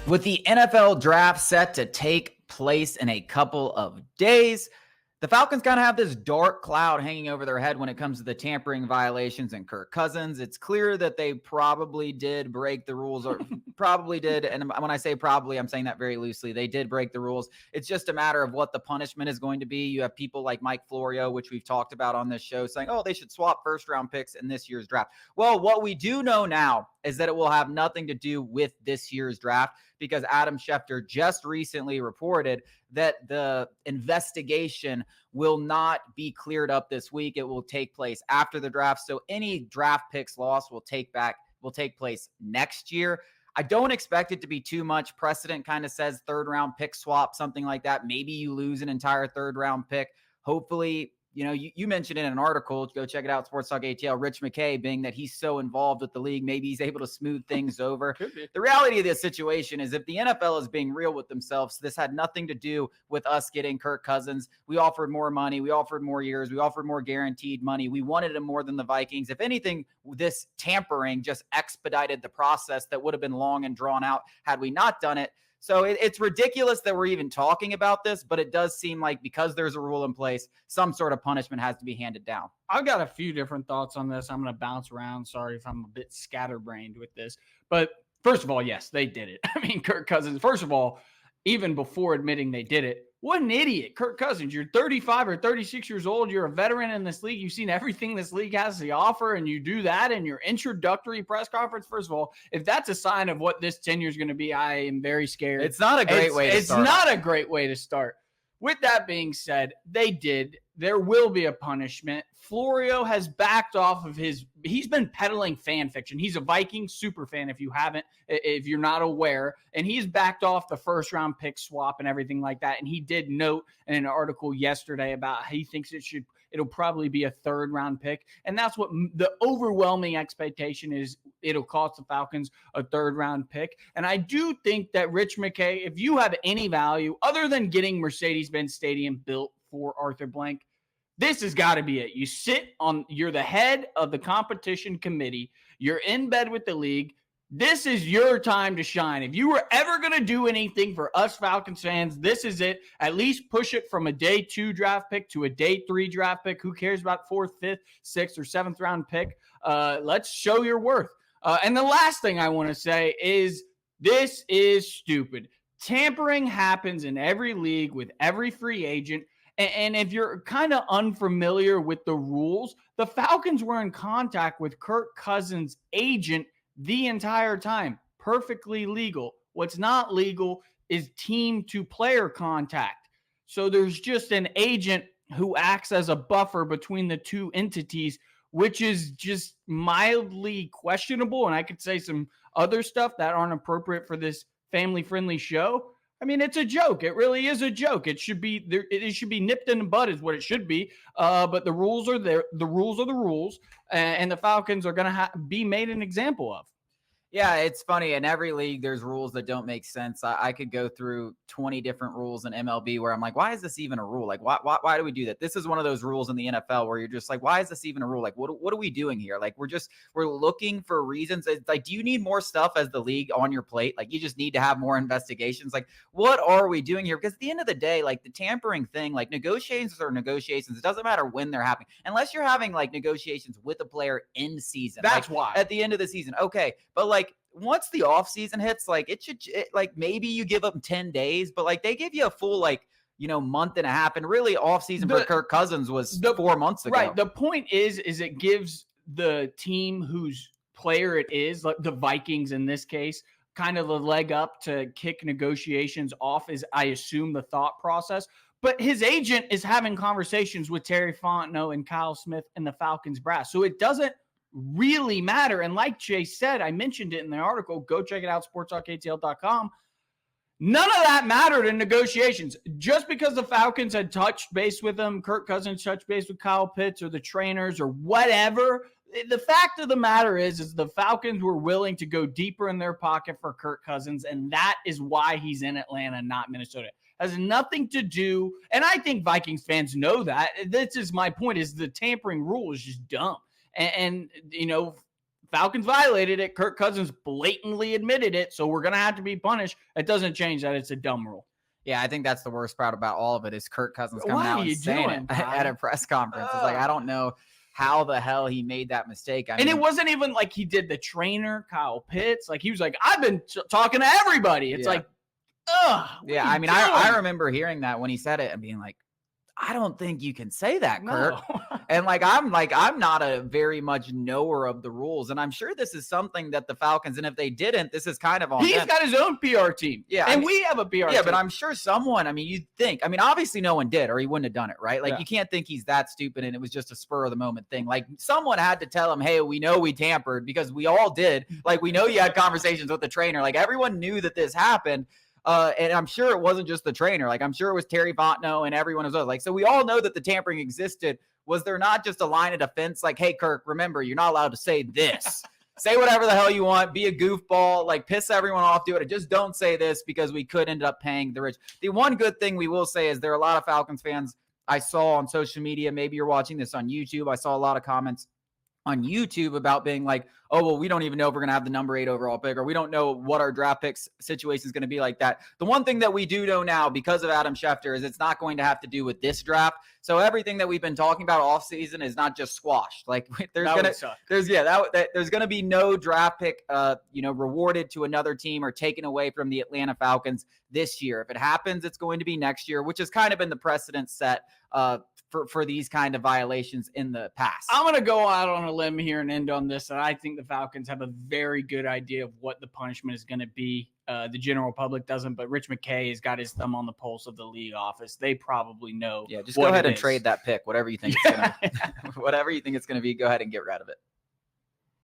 With the NFL draft set to take place in a couple of days, the Falcons kind of have this dark cloud hanging over their head when it comes to the tampering violations and Kirk Cousins. It's clear that they probably did break the rules, or probably did. And when I say probably, I'm saying that very loosely. They did break the rules. It's just a matter of what the punishment is going to be. You have people like Mike Florio, which we've talked about on this show, saying, oh, they should swap first-round picks in this year's draft. Well, what we do know now is that it will have nothing to do with this year's draft, because Adam Schefter just recently reported that the investigation will not be cleared up this week. It will take place after the draft. So any draft picks lost will take place next year. I don't expect it to be too much. Precedent kind of says third round pick swap, something like that. Maybe you lose an entire third round pick. Hopefully, you mentioned in an article, go check it out, Sports Talk ATL, Rich McKay, being that he's so involved with the league, maybe he's able to smooth things over. The reality of this situation is, if the NFL is being real with themselves, this had nothing to do with us getting Kirk Cousins. We offered more money. We offered more years. We offered more guaranteed money. We wanted him more than the Vikings. If anything, this tampering just expedited the process that would have been long and drawn out had we not done it. So it's ridiculous that we're even talking about this, but it does seem like, because there's a rule in place, some sort of punishment has to be handed down. I've got a few different thoughts on this. I'm going to bounce around. Sorry if I'm a bit scatterbrained with this. But first of all, yes, they did it. I mean, Kirk Cousins, first of all, even before admitting they did it, what an idiot. Kirk Cousins, you're 35 or 36 years old. You're a veteran in this league. You've seen everything this league has to offer, and you do that in your introductory press conference. First of all, if that's a sign of what this tenure is going to be, I am very scared. It's not a great way to start. It's not a great way to start. With that being said, they did. There will be a punishment. Florio has backed off of he's been peddling fan fiction. He's a Vikings super fan, if you're not aware, and he's backed off the first round pick swap and everything like that. And he did note in an article yesterday about how he thinks it'll probably be a third round pick. And that's what the overwhelming expectation is. It'll cost the Falcons a third round pick. And I do think that Rich McKay, if you have any value other than getting Mercedes-Benz Stadium built for Arthur Blank, this has got to be it. You're the head of the competition committee. You're in bed with the league. This is your time to shine. If you were ever going to do anything for us Falcons fans, this is it. At least push it from a day 2 draft pick to a day 3 draft pick. Who cares about 4th, 5th, 6th, or 7th round pick? Let's show your worth. And the last thing I want to say is, this is stupid. Tampering happens in every league with every free agent. And if you're kind of unfamiliar with the rules, the Falcons were in contact with Kirk Cousins' agent the entire time. Perfectly legal. What's not legal is team-to-player contact. So there's just an agent who acts as a buffer between the two entities, which is just mildly questionable. And I could say some other stuff that aren't appropriate for this family-friendly show. I mean, it's a joke. It really is a joke. It should be there. It should be nipped in the bud, is what it should be. But the rules are there. The rules are the rules, and the Falcons are going to be made an example of. Yeah, it's funny. In every league, there's rules that don't make sense. I could go through 20 different rules in MLB where I'm like, why is this even a rule? Like, why do we do that? This is one of those rules in the NFL where you're just like, why is this even a rule? Like, what are we doing here? Like, we're looking for reasons. It's like, do you need more stuff as the league on your plate? Like, you just need to have more investigations. Like, what are we doing here? Because at the end of the day, like, the tampering thing, like, negotiations are negotiations. It doesn't matter when they're happening, unless you're having like negotiations with a player in season. That's like, why at the end of the season. Okay. But like, once the off season hits, like like maybe you give them 10 days, but like they give you a full, like, month and a half. And really off season for Kirk Cousins was 4 months ago. Right. The point is it gives the team whose player it is, like the Vikings in this case, kind of the leg up to kick negotiations off, is, I assume, the thought process. But his agent is having conversations with Terry Fontenot and Kyle Smith and the Falcons brass. So it doesn't really matter. And like Jay said, I mentioned it in the article, go check it out, sportstalkatl.com. None of that mattered in negotiations. Just because the Falcons had touched base with them, Kirk Cousins touched base with Kyle Pitts or the trainers or whatever, the fact of the matter is the Falcons were willing to go deeper in their pocket for Kirk Cousins, and that is why he's in Atlanta, not Minnesota. Has nothing to do, and I think Vikings fans know that. This is my point, is the tampering rule is just dumb. And Falcons violated it. Kirk Cousins blatantly admitted it, so we're going to have to be punished. It doesn't change that it's a dumb rule. Yeah, I think that's the worst part about all of it is Kirk Cousins coming out and saying it at a press conference. It's like, I don't know how the hell he made that mistake. And it wasn't even like he did the trainer, Kyle Pitts. Like, he was like, I've been talking to everybody. It's like, ugh. Yeah, I mean, I remember hearing that when he said it and being like, I don't think you can say that, Kirk. No. And I'm not a very much knower of the rules. And I'm sure this is something that the Falcons, and if they didn't, this is kind of on He's them. got his own PR team. Yeah. And we have a PR team. Yeah, but I'm sure someone, you'd think, obviously no one did, or he wouldn't have done it, right? Like, you can't think he's that stupid and it was just a spur of the moment thing. Like, someone had to tell him, hey, we know we tampered, because we all did. Like, we know you had conversations with the trainer. Like, everyone knew that this happened. And I'm sure it wasn't just the trainer. Like, I'm sure it was Terry Fontenot and everyone as well. Like, so we all know that the tampering existed. Was there not just a line of defense? Like, hey, Kirk, remember, you're not allowed to say this. Say whatever the hell you want. Be a goofball. Like, piss everyone off. Do it. Just don't say this, because we could end up paying the rich. The one good thing we will say is there are a lot of Falcons fans I saw on social media. Maybe you're watching this on YouTube. I saw a lot of comments on YouTube about being like, oh, well, we don't even know if we're going to have the number 8 overall pick, or we don't know what our draft picks situation is going to be like that. The one thing that we do know now, because of Adam Schefter, is it's not going to have to do with this draft. So everything that we've been talking about off season is not just squashed. Like, there's going to be no draft pick, rewarded to another team or taken away from the Atlanta Falcons this year. If it happens, it's going to be next year, which has kind of been the precedent set for these kind of violations in the past. I'm going to go out on a limb here and end on this. And I think the Falcons have a very good idea of what the punishment is going to be. The general public doesn't, but Rich McKay has got his thumb on the pulse of the league office. They probably know. Yeah, just go ahead and trade that pick, whatever you think it's going to be. Whatever you think it's going to be, go ahead and get rid of it.